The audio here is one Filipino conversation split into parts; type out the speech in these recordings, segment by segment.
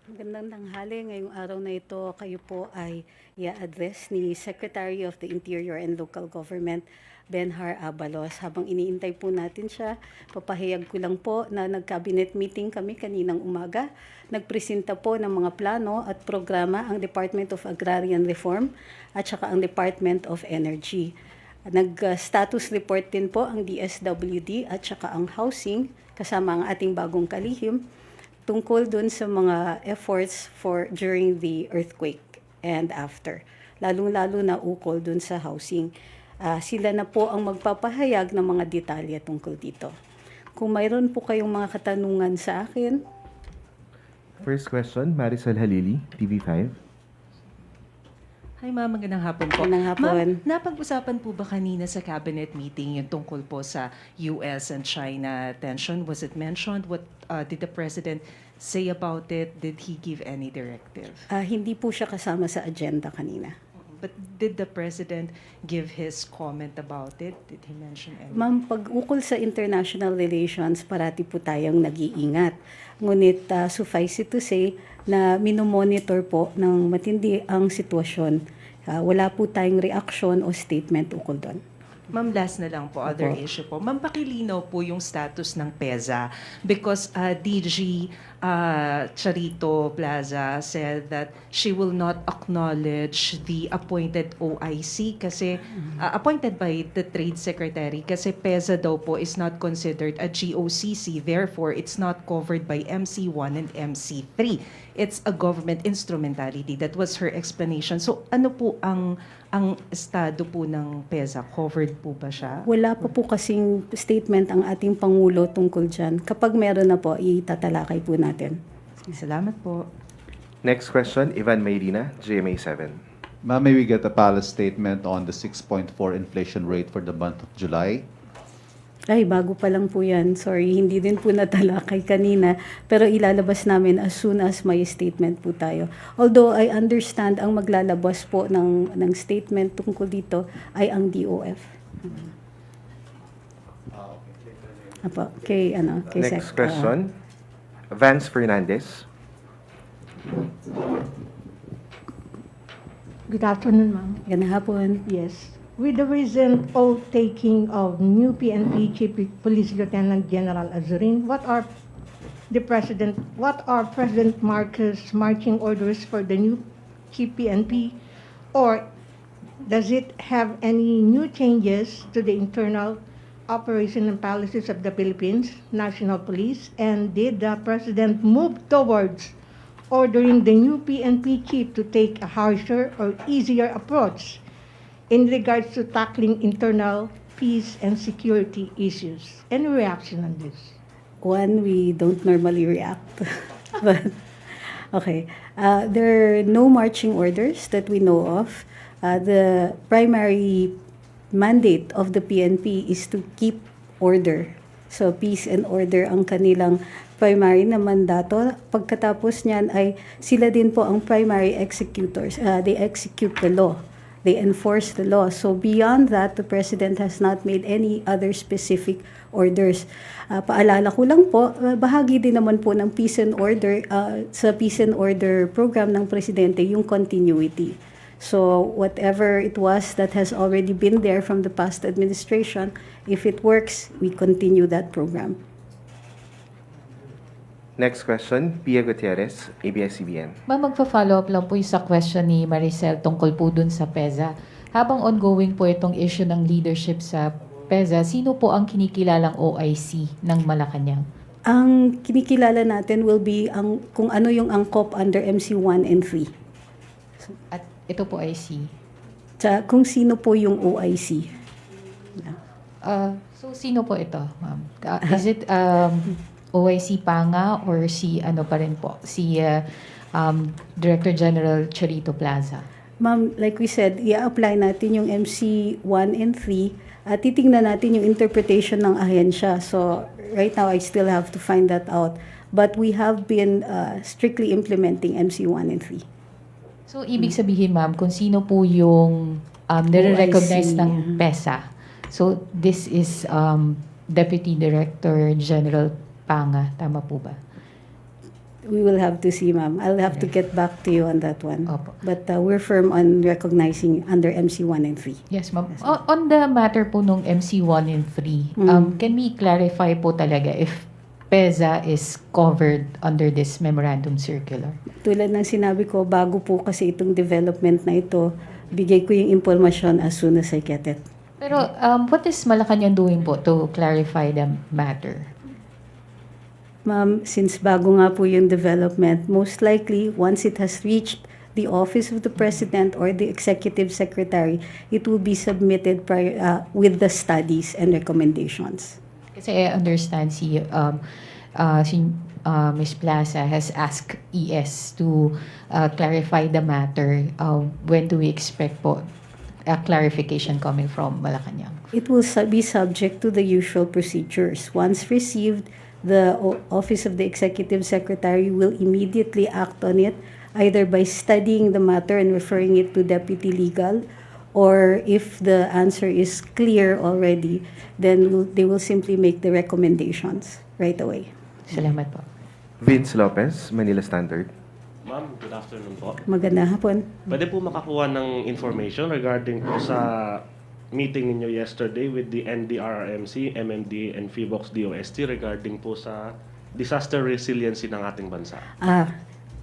Magandang tanghali. Ngayong araw na ito, kayo po ay i-address ni Secretary of the Interior and Local Government, Benhar Abalos. Habang iniintay po natin siya, papahayag ko lang po na nag-cabinet meeting kami kaninang umaga. Nagpresenta po ng mga plano at programa ang Department of Agrarian Reform at saka ang Department of Energy. Nag-status report din po ang DSWD at saka ang Housing kasama ang ating bagong kalihim tungkol dun sa mga efforts for during the earthquake and after. Lalong-lalo na ukol dun sa housing. Sila na po ang magpapahayag ng mga detalye tungkol dito. Kung mayroon po kayong mga katanungan sa akin. First question, Marisol Halili, TV5. Hi ma'am, magandang hapon po. Magandang hapon. Ma'am, napag-usapan po ba kanina sa cabinet meeting yung tungkol po sa US and China tension? Was it mentioned? What did the President say about it? Did he give any directive? Hindi po siya kasama sa agenda kanina. But did the President give his comment about it? Did he mention anything? Ma'am, pag ukol sa international relations, parati po tayong nag-iingat. Ngunit suffice it to say na minomonitor po ng matindi ang sitwasyon. Wala po tayong reaction o statement ukol doon. Ma'am, last na lang po, other Opo. issue po. Ma'am, pakilinaw po yung status ng PEZA because DG Charito Plaza said that she will not acknowledge the appointed OIC kasi appointed by the Trade Secretary kasi PEZA daw po is not considered a GOCC, therefore it's not covered by MC1 and MC3. It's a government instrumentality. That was her explanation. So ano po ang estado po ng PEZA? Covered po ba siya? Wala pa po kasing statement ang ating Pangulo tungkol dyan. Kapag meron na po, itatalakay po natin. Salamat po. Next question, Ivan Mayrina, GMA7. Ma'am, may we get a palace statement on the 6.4 inflation rate for the month of July? Ay, bago pa lang po yan. Sorry, hindi din po natalakay kanina. Pero ilalabas namin as soon as may statement po tayo. Although I understand ang maglalabas po ng statement tungkol dito ay ang DOF. Apo, kay Next question, Vance Fernandez. Good afternoon, ma'am. Ganang hapon. Yes. With the recent oath taking of new PNP Chief Police Lieutenant General Azurin, what are President Marcos' marching orders for the new Chief PNP? Or does it have any new changes to the internal operation and policies of the Philippines National Police? And did the President move towards ordering the new PNP chief to take a harsher or easier approach in regards to tackling internal peace and security issues? Any reaction on this? One, we don't normally react. But, okay. There are no marching orders that we know of. The primary mandate of the PNP is to keep order. So, peace and order ang kanilang primary na mandato. Pagkatapos niyan ay sila din po ang primary executors. They execute the law. They enforce the law. So beyond that, the President has not made any other specific orders. Paalala ko lang po, bahagi din naman po ng peace and order, sa peace and order program ng Presidente, yung continuity. So whatever it was that has already been there from the past administration, if it works, we continue that program. Next question, Pia Gutierrez, ABS-CBN. Ma'am, magpa-follow up lang po yung sa question ni Maricel tungkol po dun sa PEZA. Habang ongoing po itong issue ng leadership sa PEZA, sino po ang kinikilalang OIC ng Malacañang? Ang kinikilala natin will be kung ano yung angkop under MC1 and 3. At ito po ay si... Kung sino po yung OIC. so, sino po ito, ma'am? Is it OIC Panga or si ano pa rin po? Si Director General Charito Plaza? Ma'am, like we said, i-apply natin yung MC1 and 3 at titingnan natin yung interpretation ng ahensya. So, right now, I still have to find that out. But we have been strictly implementing MC1 and 3. So, ibig sabihin, ma'am, kung sino po yung nire-recognize ng PESA. So, this is Deputy Director General Panga. Tama po ba? We will have to see, ma'am. I'll have to get back to you on that one. Opo. But we're firm on recognizing under MC 1 and 3. Yes, ma'am. On the matter po nung MC1 and 3, can we clarify po talaga if PEZA is covered under this memorandum circular? Tulad ng sinabi ko, bago po kasi itong development na ito, bigay ko yung impormasyon as soon as I get it. Pero what is Malacañang doing po to clarify the matter? Ma'am, since bago nga po yung development, most likely, once it has reached the office of the President or the Executive Secretary, it will be submitted with the studies and recommendations. Kasi I understand si Ms. Plaza has asked ES to clarify the matter. When do we expect po a clarification coming from Malacañang? It will be subject to the usual procedures. Once received, the Office of the Executive Secretary will immediately act on it, either by studying the matter and referring it to Deputy Legal, or if the answer is clear already, then they will simply make the recommendations right away. Salamat po. Vince Lopez, Manila Standard. Ma'am, good afternoon po. Magandang hapon. Pwede po makakuha ng information regarding po sa meeting ninyo yesterday with the NDRRMC, MMD, and PHIVOX DOST regarding po sa disaster resiliency ng ating bansa.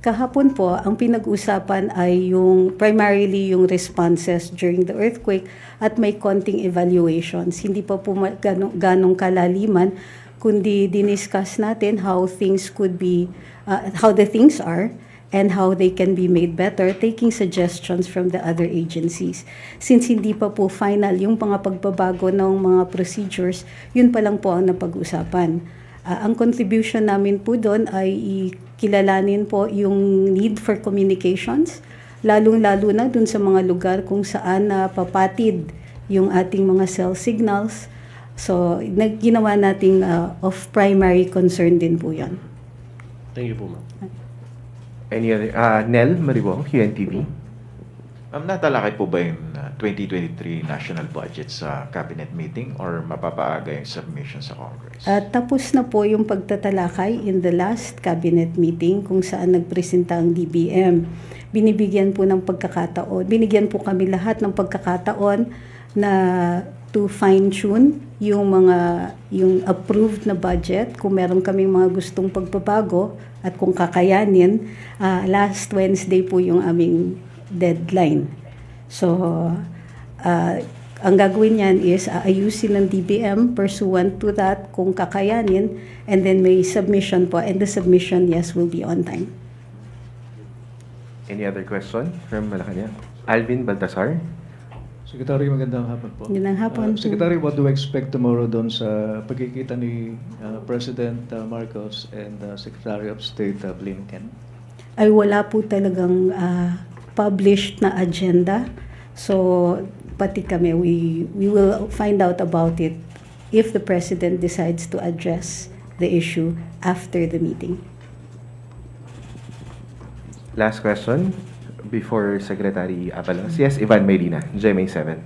Kahapon po, ang pinag-usapan ay primarily yung responses during the earthquake at may konting evaluations. Hindi pa po ganong kalaliman, kundi diniscuss natin how things could be, how the things are, and how they can be made better, taking suggestions from the other agencies. Since hindi pa po final yung mga pagbabago ng mga procedures, yun pa lang po ang napag-usapan. Ang contribution namin po doon ay kilalanin po yung need for communications, lalong-lalo na dun sa mga lugar kung saan papatid yung ating mga cell signals. So, ginawa nating of primary concern din po yan. Thank you po, ma'am. Any other? Nel Maribong, QNTV. Natalakay po ba yung 2023 national budget sa cabinet meeting or mapapaaga yung submission sa Congress? Tapos na po yung pagtatalakay in the last cabinet meeting kung saan nagpresenta ang DBM. Binigyan po kami lahat ng pagkakataon na to fine-tune yung approved na budget. Kung meron kaming mga gustong pagbabago at kung kakayanin, last Wednesday po yung aming deadline. So, ang gagawin niyan is ayusin ng DBM pursuant to that kung kakayanin, and then may submission po, and the submission, yes, will be on time. Any other question from Malacanang? Alvin Baltasar. Secretary, magandang hapon po. Magandang hapon. Secretary, what do we expect tomorrow doon sa pagkikita ni President Marcos and Secretary of State Blinken? Ay wala po talagang published na agenda. So, pati kami, we will find out about it if the President decides to address the issue after the meeting. Last question before Secretary Abalos. Yes, Ivan Medina, GMA 7.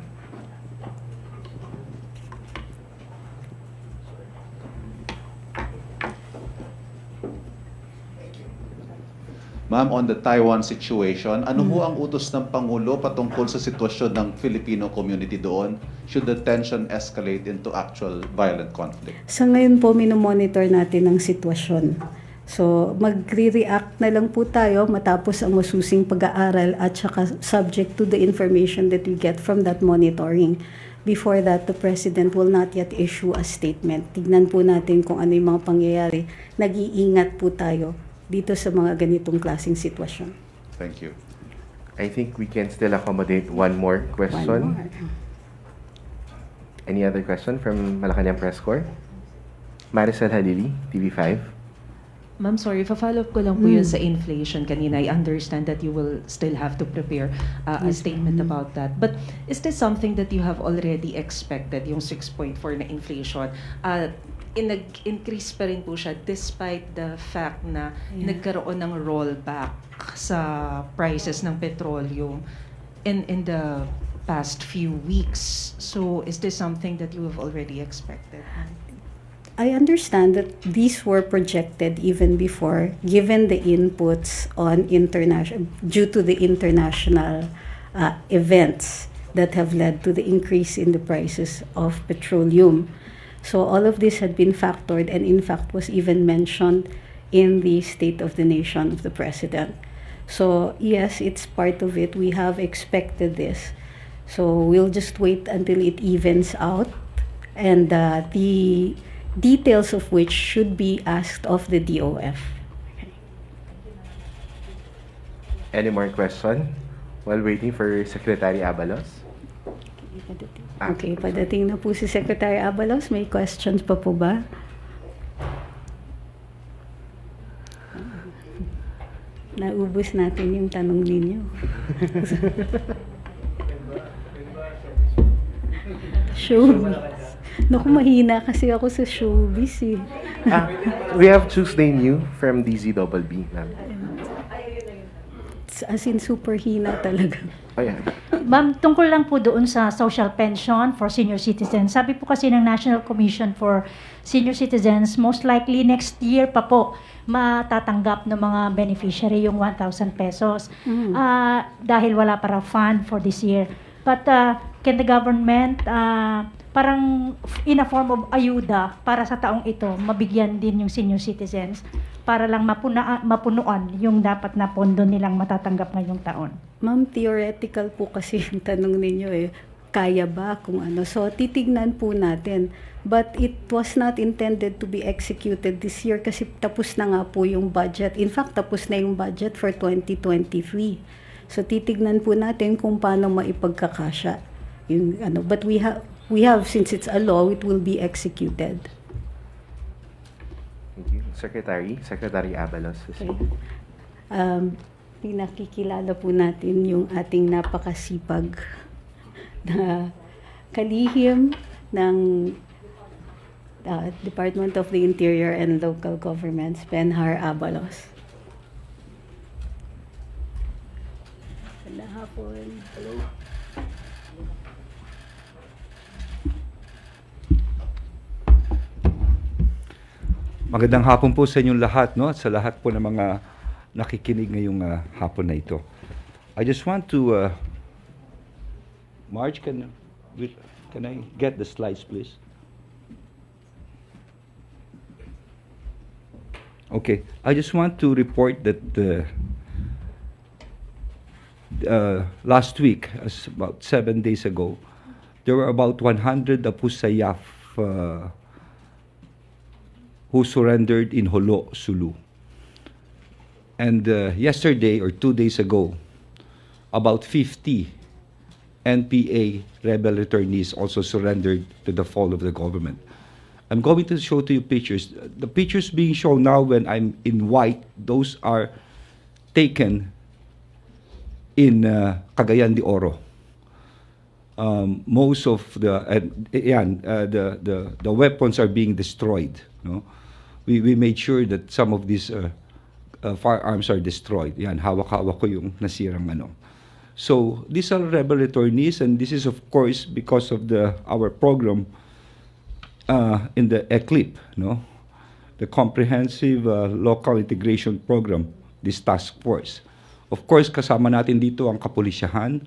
Ma'am, on the Taiwan situation, ano ho ang utos ng Pangulo patungkol sa sitwasyon ng Filipino community doon should the tension escalate into actual violent conflict? Sa ngayon po, minomonitor natin ang sitwasyon. So, magre-react na lang po tayo matapos ang masusing pag-aaral at saka subject to the information that we get from that monitoring. Before that, the President will not yet issue a statement. Tignan po natin kung ano yung mga pangyayari. Nag-iingat po tayo dito sa mga ganitong klaseng sitwasyon. Thank you. I think we can still accommodate one more question. One more. Any other question from Malacañang Press Corps? Maricel Halili, TV5. Ma'am, sorry, follow up ko lang po yun sa inflation kanina. I understand that you will still have to prepare a statement about that. But is this something that you have already expected, yung 6.4 na inflation? Nag-increase pa rin po siya despite the fact na nagkaroon ng rollback sa prices ng petroleum in the past few weeks. So, is this something that you have already expected? I understand that these were projected even before, given the inputs on international, due to the international events that have led to the increase in the prices of petroleum. So all of this had been factored and in fact was even mentioned in the State of the Nation of the President. So yes, it's part of it. We have expected this. So we'll just wait until it evens out, and the details of which should be asked of the DOF. Any more question while waiting for Secretary Abalos? Okay, padating na po si Secretary Abalos. May questions pa po ba? Naubos natin yung tanong ninyo. Showbiz. Naku, mahina kasi ako sa showbiz eh. We have Tuesday New from DZBB. Ma'am. As in, super hina talaga. Oh, yeah. Ma'am, tungkol lang po doon sa social pension for senior citizens. Sabi po kasi ng National Commission for Senior Citizens, most likely next year pa po matatanggap ng mga beneficiary yung 1,000 pesos dahil wala para fund for this year. But can the government parang in a form of ayuda para sa taong ito, mabigyan din yung senior citizens para lang mapunuan yung dapat na pondo nilang matatanggap ngayong taon? Ma'am, theoretical po kasi yung tanong ninyo eh. Kaya ba kung ano? So, titignan po natin. But it was not intended to be executed this year kasi tapos na nga po yung budget. In fact, tapos na yung budget for 2023. So, titignan po natin kung paano maipagkakasya. Yung, ano. But we have, since it's a law, it will be executed. Thank you. Secretary Abalos. Okay. Pinakikilala po natin yung ating napakasipag na kalihim ng Department of the Interior and Local Governments, Benhar Abalos. Magandang hapon. Hello. Magandang hapon po sa inyong lahat, no? At sa lahat po ng mga nakikinig ngayong hapon na ito. I just want to Marge, can I get the slides, please? Okay, I just want to report that last week, about 7 days ago, there were about 100 Sayyaf who surrendered in Holo, Sulu. And yesterday, or 2 days ago, about 50 NPA rebel returnees also surrendered to the fall of the government. I'm going to show to you pictures. The pictures being shown now when I'm in white, those are taken in Cagayan de Oro. Most of the weapons are being destroyed. No? We made sure that some of these firearms are destroyed. Yan, hawak-hawak ko yung nasirang ano. So these are rebel returnees, and this is of course because of our program in the ECLIP, no, the Comprehensive Local Integration Program, this task force. Of course, kasama natin dito ang kapulisyahan,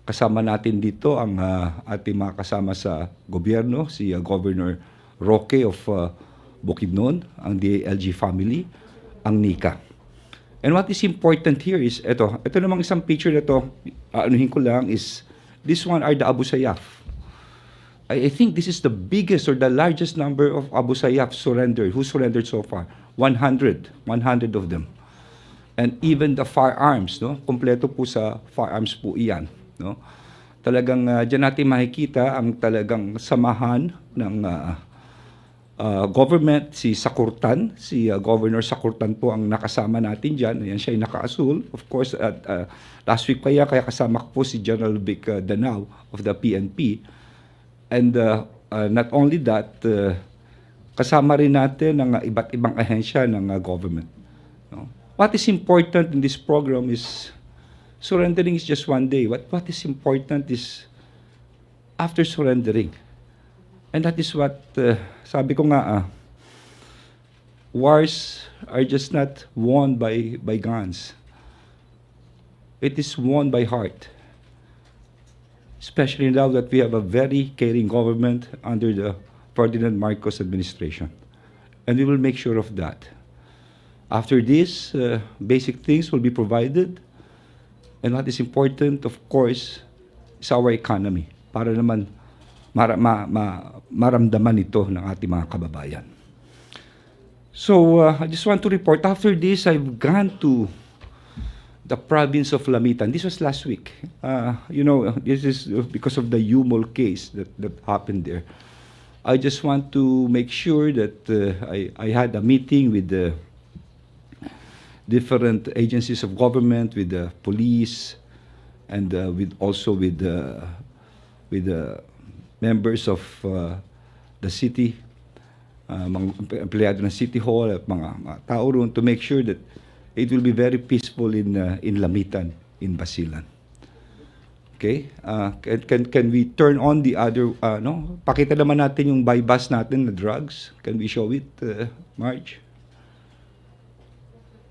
kasama natin dito ang ating mga kasama sa gobyerno, si Governor Roque of Bukidnon, ang DLG family, ang NICA. And what is important here is, ito namang isang picture na ito, anuhin ko lang is, this one are the Abu Sayyaf. I think this is the biggest or the largest number of Abu Sayyaf who surrendered so far. 100 of them. And even the firearms, no? Kompleto po sa firearms po iyan, no? Talagang diyan natin makikita ang talagang samahan ng government, si Sakurtan, si Governor Sakurtan po ang nakasama natin dyan. Ayan, siya ay naka-asul. Of course, last week kaya kasama ko po si General Vic Danao of the PNP. And not only that, kasama rin natin ang iba't ibang ahensya ng government. No? What is important in this program is, surrendering is just one day. What is important is after surrendering. And that is what, sabi ko nga, wars are just not won by guns. It is won by heart. Especially now that we have a very caring government under the Ferdinand Marcos administration. And we will make sure of that. After this, basic things will be provided. And what is important, of course, is our economy. Para naman maramdaman ito ng ating mga kababayan. So, I just want to report, after this, I've gone to the province of Lamitan. This was last week. This is because of the Yumol case that happened there. I just want to make sure that I had a meeting with the different agencies of government, with the police, and with the members of the city, mga empleyado ng City Hall at mga tao roon, to make sure that it will be very peaceful in Lamitan, in Basilan. Okay? Can we turn on the other, Pakita naman natin yung buy bus natin na drugs. Can we show it, Marge?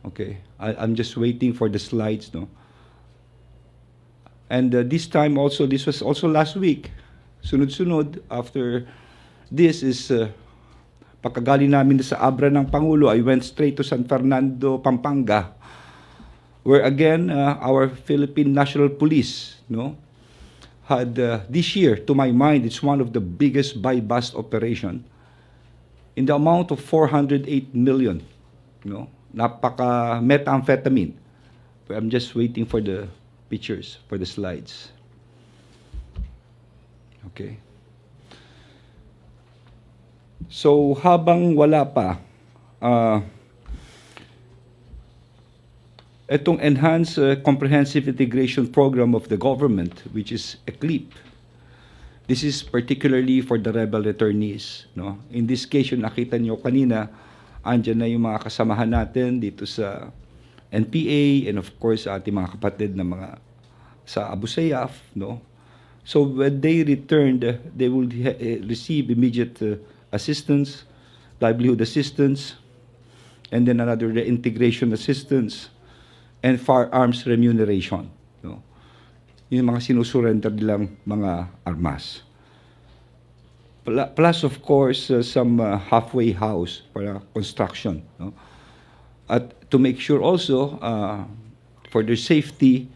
Okay. I'm just waiting for the slides, no? And this time also, this was also last week. Sunod-sunod, after this is, pagkagaling namin sa Abra ng Pangulo, I went straight to San Fernando, Pampanga, where again, our Philippine National Police, had this year, to my mind, it's one of the biggest buy-bust operation in the amount of 408 million, napaka-methamphetamine. I'm just waiting for the pictures, for the slides. Okay. So, habang wala pa, itong Enhanced Comprehensive Integration Program of the government, which is ECLIP, this is particularly for the rebel returnees. In this case, yung nakita nyo kanina, andyan na yung mga kasamahan natin dito sa NPA, and of course, ating mga kapatid na mga sa Abu Sayyaf, So when they returned, they will receive immediate assistance, livelihood assistance, and then another reintegration assistance, and firearms remuneration. Yung mga sinusurrender nilang mga armas. Plus, of course, some halfway house para construction. At to make sure also, for their safety,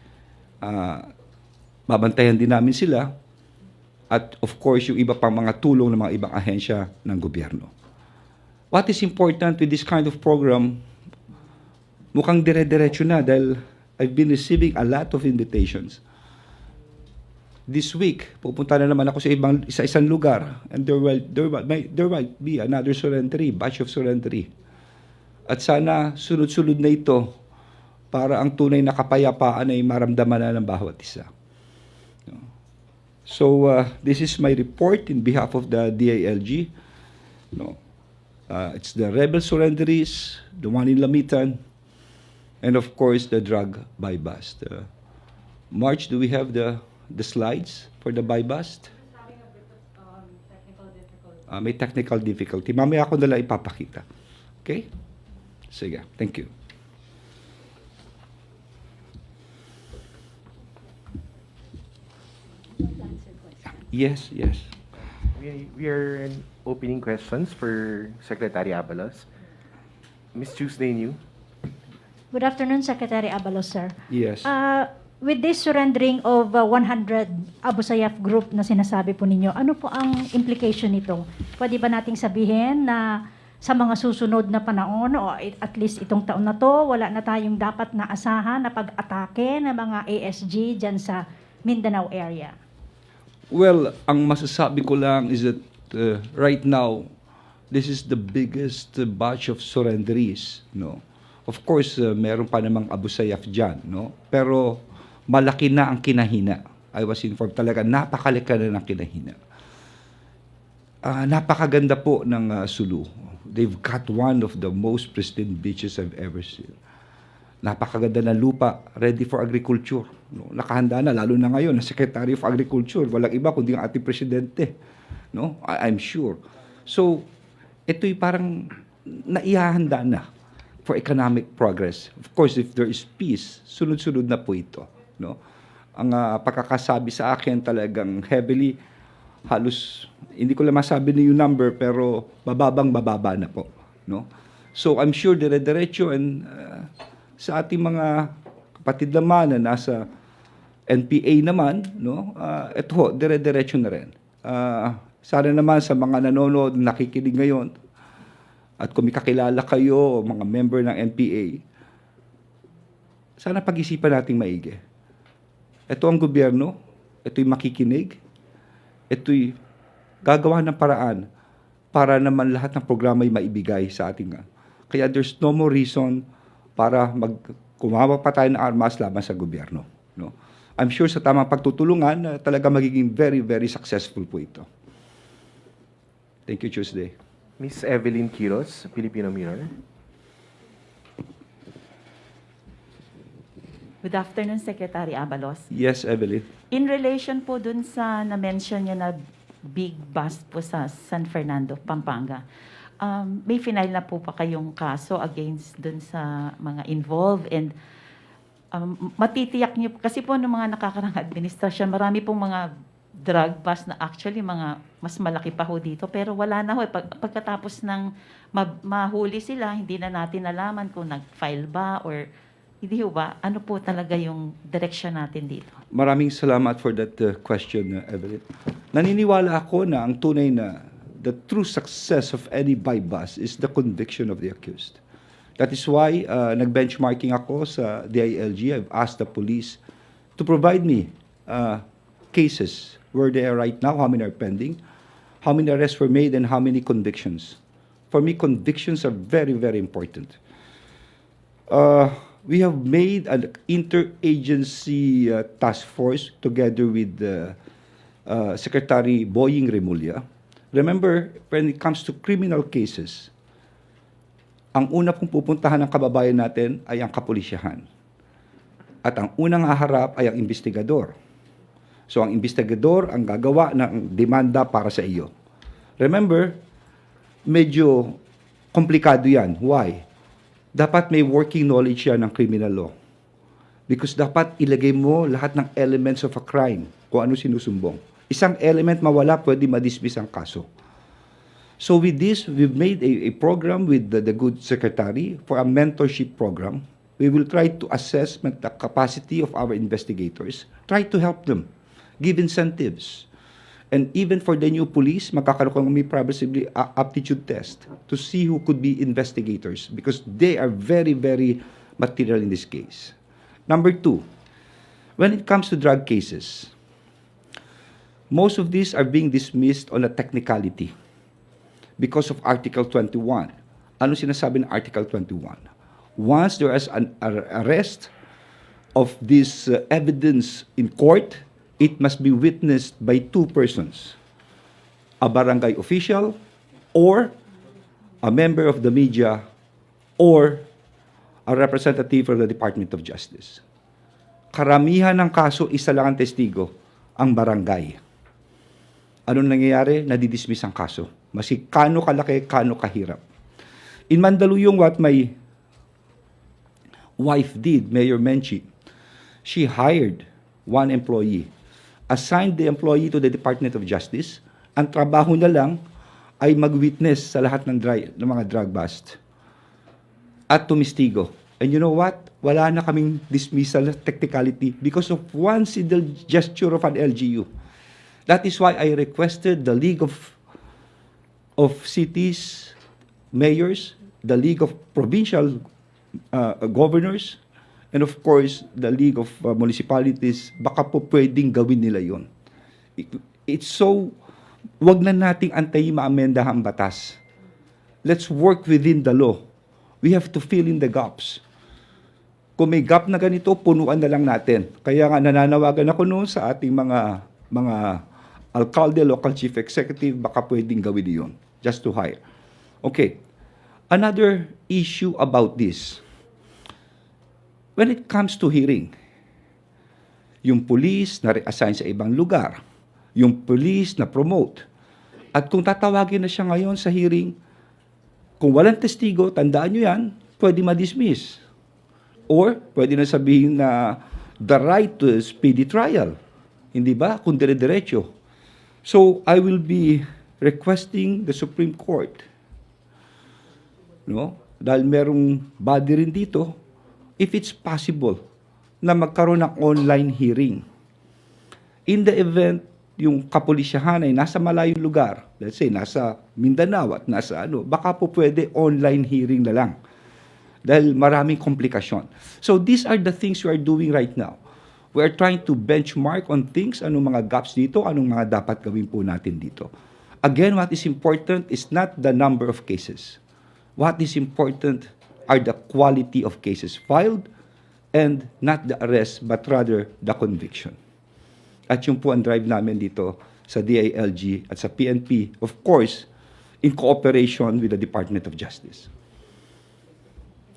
babantayan din namin sila, at of course yung iba pang mga tulong ng mga ibang ahensya ng gobyerno. What is important with this kind of program, mukhang dire-diretso na dahil I've been receiving a lot of invitations. This week, pupunta na naman ako sa isang lugar, and there might be another surrendery, batch of surrendery. At sana sunod-sunod na ito para ang tunay na kapayapaan ay maramdaman na ng bawat isa. So, this is my report in behalf of the DILG. It's the rebel surrenderies, the one in Lamitan, and of course, the drug buy-bust. March, do we have the slides for the buy-bust? Having a bit of technical difficulty. May technical difficulty. Mamaya ako nila ipapakita. Okay? Sige, thank you. Yes. We are in opening questions for Secretary Abalos. Ms. Tuesday New. Good afternoon, Secretary Abalos, sir. Yes. With this surrendering of 100 Abu Sayyaf group na sinasabi po ninyo, ano po ang implication nito? Pwede ba nating sabihin na sa mga susunod na panahon o at least itong taon na to, wala na tayong dapat na asahan na pag-atake ng mga ASG dyan sa Mindanao area? Well, ang masasabi ko lang is that right now, this is the biggest batch of surrenderies. Of course, meron pa namang Abu Sayyaf dyan. Pero malaki na ang kinahina. I was informed talaga, napakalaki na ng kinahina. Napakaganda po ng Sulu. They've got one of the most pristine beaches I've ever seen. Napakaganda ng lupa, ready for agriculture. Nakahanda na, lalo na ngayon, na Secretary of Agriculture. Walang iba kundi ang ating presidente. I'm sure. So, ito'y parang naihahanda na for economic progress. Of course, if there is peace, sunod-sunod na po ito. No? Ang pagkakasabi sa akin talagang heavily, halos, hindi ko lang masabi na yung number, pero bababang-bababa na po. No? So I'm sure dire-diretso and sa ating mga kapatid naman na nasa NPA naman, no? Ito ho, dire-diretso na rin. Sana naman sa mga nanonood, nakikinig ngayon, at kung may kakilala kayo, mga member ng NPA, sana pag-isipan nating maigi. Ito ang gobyerno, ito'y makikinig, ito'y gagawa ng paraan para naman lahat ng programa ay maibigay sa ating. Kaya there's no more reason para kumawa pa tayo ng armas laban sa gobyerno. No? I'm sure sa tamang pagtutulungan, talaga magiging very, very successful po ito. Thank you, Tuesday. Miss Evelyn Quiros, Filipino Mirror. Good afternoon, Secretary Abalos. Yes, Evelyn. In relation po dun sa na-mention niyo na big bust po sa San Fernando, Pampanga, may final na po pa kayong kaso against dun sa mga involved and matitiyak niyo, kasi po ng mga nakakarang administrasyon, marami pong mga drug bust na actually mga mas malaki pa ho dito, pero wala na ho. Pagkatapos ng mahuli sila, hindi na natin nalaman kung nag-file ba or hindi ho ba? Ano po talaga yung direction natin dito? Maraming salamat for that question, Evelyn. Naniniwala ako na ang tunay na the true success of any buy-bust is the conviction of the accused. That is why nag-benchmarking ako sa DILG. I've asked the police to provide me cases where they are right now, how many are pending, how many arrests were made, and how many convictions. For me, convictions are very, very important. We have made an interagency task force together with Secretary Boying Remulla. Remember, when it comes to criminal cases, ang una pong pupuntahan ng kababayan natin ay ang kapulisyahan. At ang unang haharap ay ang investigador. So ang investigador ang gagawa ng demanda para sa iyo. Remember, medyo komplikado yan. Why? Dapat may working knowledge yan ng criminal law. Because dapat ilagay mo lahat ng elements of a crime, kung ano sinusumbong. Isang element mawala, pwede madismiss ang kaso. So with this, we've made a program with the good secretary for a mentorship program. We will try to assess the capacity of our investigators, try to help them, give incentives. And even for the new police, magkakaroon kami probably aptitude test to see who could be investigators because they are very, very material in this case. Number two, when it comes to drug cases, most of these are being dismissed on a technicality because of Article 21. Ano sinasabi ng Article 21? Once there is an arrest of this evidence in court, it must be witnessed by two persons, a barangay official or a member of the media or a representative of the Department of Justice. Karamihan ng kaso, isa lang ang testigo, ang barangay. Anong nangyayari? Nadidismiss ang kaso. Masi kano kalaki, kano kahirap. In Mandaluyong, what my wife did, Mayor Menchi, she hired one employee, assigned the employee to the Department of Justice. Ang trabaho na lang ay mag-witness sa lahat ng mga drug bust at tumistigo. And you know what? Wala na kaming dismissal technicality because of one single gesture of an LGU. That is why I requested the League of Cities, Mayors, the League of Provincial Governors, and of course, the League of Municipalities, baka po pwedeng gawin nila yon. It's so, wag na nating antayin maamenda ang batas. Let's work within the law. We have to fill in the gaps. Kung may gap na ganito, punuan na lang natin. Kaya nga nananawagan ako noon sa ating mga alcalde, local chief executive, baka pwedeng gawin yon just to hire. Okay. Another issue about this. When it comes to hearing, yung police na reassign sa ibang lugar, yung police na promote, at kung tatawagin na siya ngayon sa hearing, Kung walang testigo, tandaan nyo yan, pwede ma-dismiss. Or, pwede na sabihin na the right to speedy trial. Hindi ba? Kung dire-diretso. So, I will be requesting the Supreme Court, no? Dahil merong body rin dito, if it's possible, na magkaroon ng online hearing. In the event, yung kapulisyahan ay nasa malayong lugar, let's say, nasa Mindanao at nasa baka po pwede online hearing na lang. Dahil maraming komplikasyon. So these are the things we are doing right now. We are trying to benchmark on things, anong mga gaps dito, anong mga dapat gawin po natin dito. Again, what is important is not the number of cases. What is important are the quality of cases filed and not the arrest, but rather the conviction. At yun po ang drive namin dito sa DILG at sa PNP, of course, in cooperation with the Department of Justice.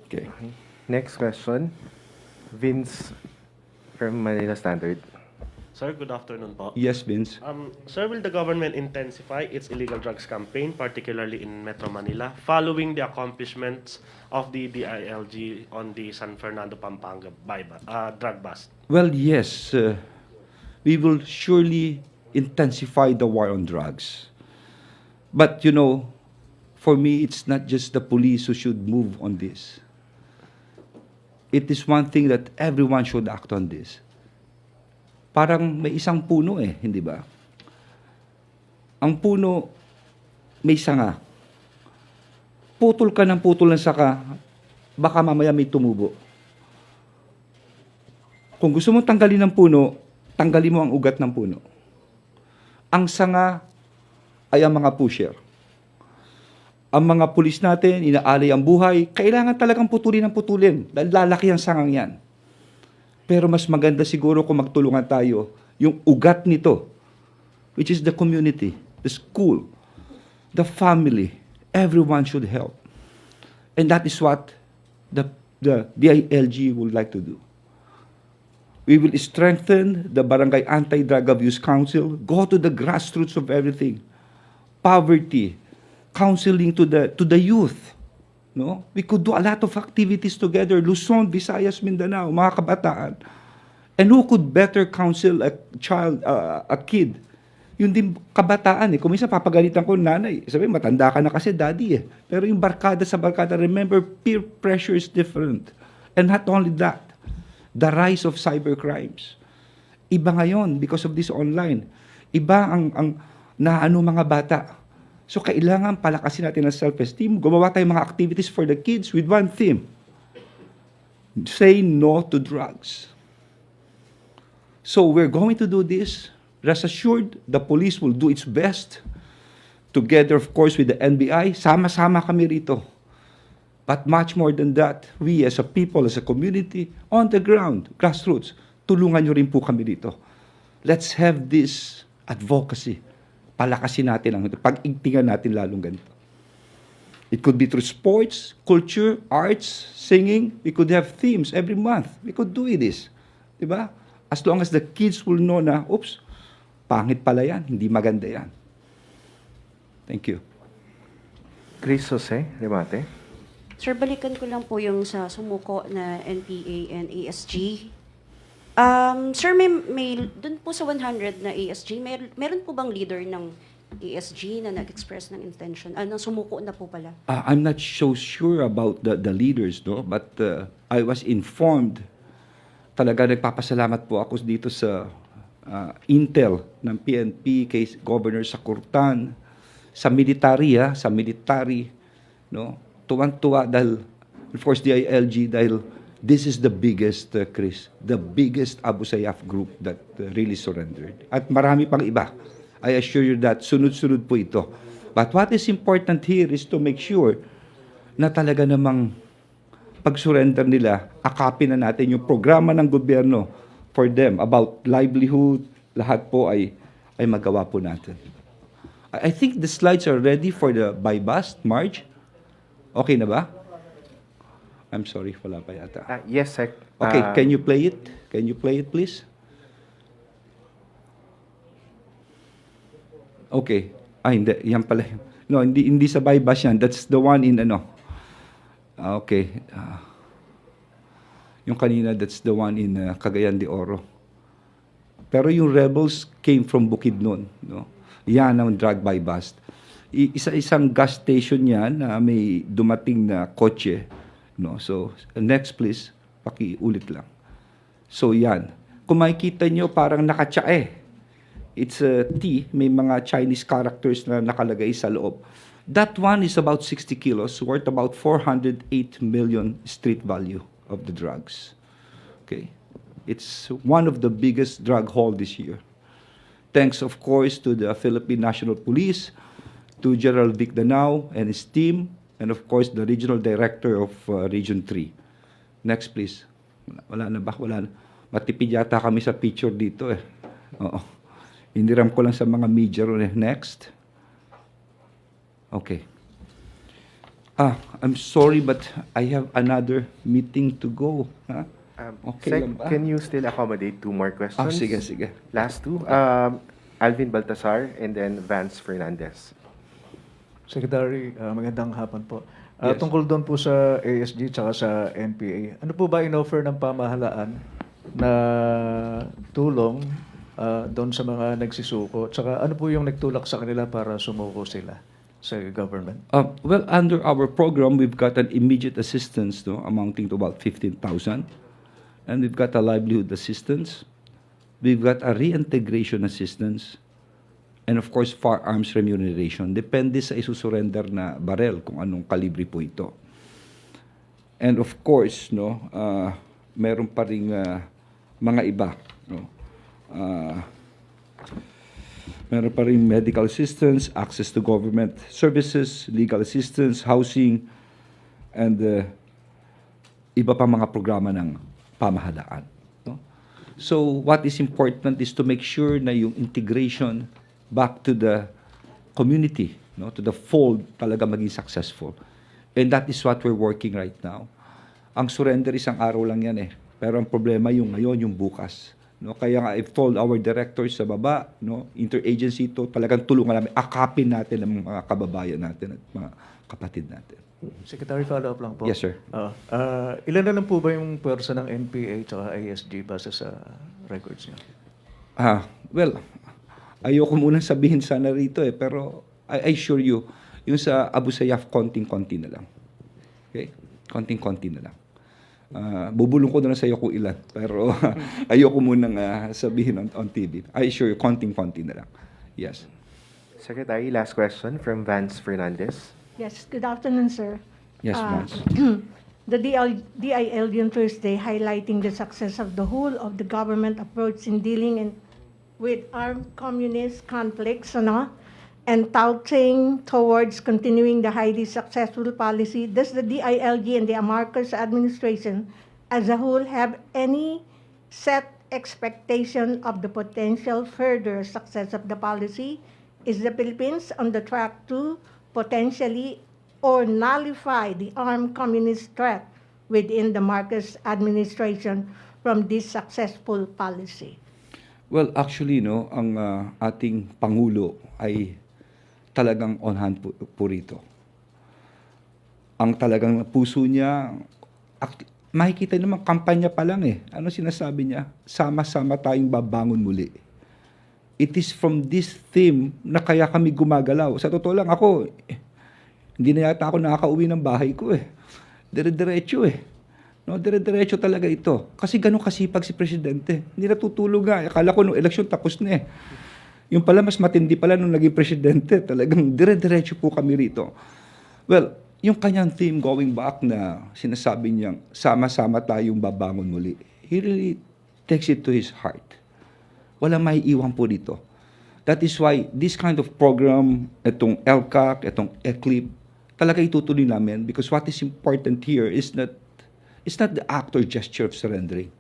Okay. Next question, Vince from Manila Standard. Sir, good afternoon po. Yes, Vince. Sir, will the government intensify its illegal drugs campaign, particularly in Metro Manila, following the accomplishments of the DILG on the San Fernando, Pampanga drug bust? Well, yes. We will surely intensify the war on drugs. But, for me, it's not just the police who should move on this. It is one thing that everyone should act on this. Parang may isang puno hindi ba? Ang puno, may sanga. Putol ka ng putol ng saka, baka mamaya may tumubo. Kung gusto mong tanggalin ng puno, tanggalin mo ang ugat ng puno. Ang sanga ay ang mga pusher. Ang mga pulis natin, inaalay ang buhay, kailangan talagang putulin ng putulin dahil lalaki ang sangang yan. Pero mas maganda siguro kung magtulungan tayo yung ugat nito, which is the community, the school, the family. Everyone should help. And that is what the DILG would like to do. We will strengthen the Barangay Anti-Drug Abuse Council, go to the grassroots of everything. Poverty, counseling to the youth. No? We could do a lot of activities together, Luzon, Visayas, Mindanao, mga kabataan. And who could better counsel a child, a kid? Yung din kabataan Kung minsan papagalitan ko nanay, sabi matanda ka na kasi daddy Pero yung barkada sa barkada, remember, peer pressure is different. And not only that, the rise of cybercrimes. Iba ngayon because of this online. Iba ang mga bata. So, kailangan palakasin natin ang self-esteem. Gumawa tayong mga activities for the kids with one theme. Say no to drugs. So, we're going to do this. Rest assured, the police will do its best. Together, of course, with the NBI. Sama-sama kami rito. But much more than that, we as a people, as a community, on the ground, grassroots, tulungan nyo rin po kami dito. Let's have this advocacy. Palakasin natin pag-igtingan natin lalong ganito. It could be through sports, culture, arts, singing. We could have themes every month. We could do this. Diba? As long as the kids will know na, oops, pangit pala yan, hindi maganda yan. Thank you. Chris Jose, Remate. Sir, balikan ko lang po yung sa sumuko na NPA and ASG. Sir, may dun po sa 100 na ASG, meron po bang leader ng ASG na nag-express ng intention? Sumuko na po pala? I'm not so sure about the leaders, no? But I was informed. Talaga nagpapasalamat po ako dito sa intel ng PNP kay Governor Sakurtan, sa military, no? Tuwan-tuwa dahil, of course, DILG, dahil this is the biggest, Chris, the biggest Abu Sayyaf group that really surrendered. At marami pang iba. I assure you that sunod-sunod po ito. But what is important here is to make sure na talaga namang pag-surrender nila, akapin na natin yung programa ng gobyerno for them about livelihood, lahat po ay magawa po natin. I think the slides are ready for the by-bust, Marge. Okay na ba? I'm sorry, wala pa yata. Yes, Sec. Okay, can you play it? Can you play it, please? Okay. Hindi. Yan pala. No, hindi sa bypass yan. That's the one in ano. Okay. Yung kanina, that's the one in Cagayan de Oro. Pero yung rebels came from Bukidnon, no? Yan ang drug by bust. Isa-isang gas station yan na may dumating na kotse, no? So, next please, pakiulit lang. So, yan. Kung makikita nyo, parang nakatsae. It's a T, may mga Chinese characters na nakalagay sa loob. That one is about 60 kilos, worth about 408 million street value of the drugs. Okay? It's one of the biggest drug haul this year. Thanks, of course, to the Philippine National Police, to General Vic Danao and his team, and of course, the Regional Director of Region 3. Next, please. Wala na ba? Wala na. Matipid yata kami sa picture dito eh. Oo. Hiniram ko lang sa mga media ron eh. Next. Okay. I'm sorry but I have another meeting to go. Huh? Okay lang ba? Can you still accommodate 2 more questions? Sige. Last 2. Alvin Baltasar and then Vance Fernandez. Secretary, magandang hapon po. Yes. Tungkol doon po sa ASG tsaka sa NPA, ano po ba in-offer ng pamahalaan na tulong doon sa mga nagsisuko? Tsaka ano po yung nagtulak sa kanila para sumuko sila sa government? Well, under our program, we've got an immediate assistance, no, amounting to about 15,000. And we've got a livelihood assistance. We've got a reintegration assistance. And of course, firearms remuneration. Depende sa isusurrender na barel kung anong kalibre po ito. And of course, no, meron pa ring mga iba, no. Meron pa rin medical assistance, access to government services, legal assistance, housing, and iba pa mga programa ng pamahalaan. No? So what is important is to make sure na yung integration back to the community, no, to the fold, talaga maging successful. And that is what we're working right now. Ang surrender isang araw lang yan eh. Pero ang problema yung ngayon, yung bukas. No, kaya nga I've told our directors sa baba, no, interagency to, talagang tulungan namin, akapin natin ang mga kababayan natin at mga kapatid natin. Secretary, follow-up lang po. Yes, sir. Ilan na lang po ba yung pwersa ng NPA at ASG base sa records niyo? Well, ayoko munang sabihin sana rito eh, pero I assure you, yung sa Abu Sayyaf, konting-konti na lang. Okay? Konting-konti na lang. Bubulong ko na lang sa iyo kung ilan, pero ayoko munang sabihin on TV. I assure you, konting-konti na lang. Yes. Secretary, last question from Vance Fernandez. Yes, good afternoon, sir. Yes, Vance. The DILG on Thursday highlighting the success of the whole of the government approach in dealing with armed communist conflicts, and touting towards continuing the highly successful policy. Does the DILG and the Marcos administration as a whole have any set expectation of the potential further success of the policy? Is the Philippines on the track to potentially or nullify the armed communist threat within the Marcos administration from this successful policy? Well, actually, no, ang ating Pangulo ay talagang on hand po rito. Ang talagang puso niya, makikita naman, kampanya pa lang eh. Ano sinasabi niya? Sama-sama tayong babangon muli. It is from this theme na kaya kami gumagalaw. Sa totoo lang ako, hindi na yata ako nakakauwi ng bahay ko eh. Dire-diretso eh. No, dire-diretso talaga ito. Kasi ganun kasipag si Presidente. Hindi natutulog nga. Akala ko nung eleksyon tapos na eh. Yung pala mas matindi pala nung naging Presidente. Talagang dire-diretso po kami rito. Well, yung kanyang theme going back na sinasabi niyang sama-sama tayong babangon muli. He really takes it to his heart. Walang maiiwan po dito. That is why this kind of program, itong LCAC, itong ECLIP, talaga itutuloy namin because what is important here is not the act or gesture of surrendering.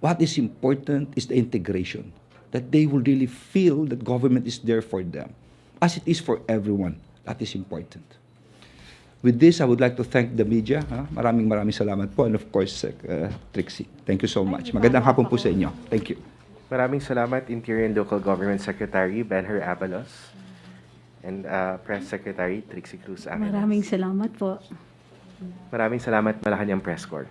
What is important is the integration, that they will really feel that government is there for them, as it is for everyone. That is important. With this, I would like to thank the media. Maraming salamat po. And of course, Trixie. Thank you so much. Magandang hapon po sa inyo. Thank you. Maraming salamat, Interior and Local Government Secretary Benher Abalos. and Press Secretary Trixie Cruz-Angeles. Maraming salamat po. Maraming salamat, Malacañang Press Corps.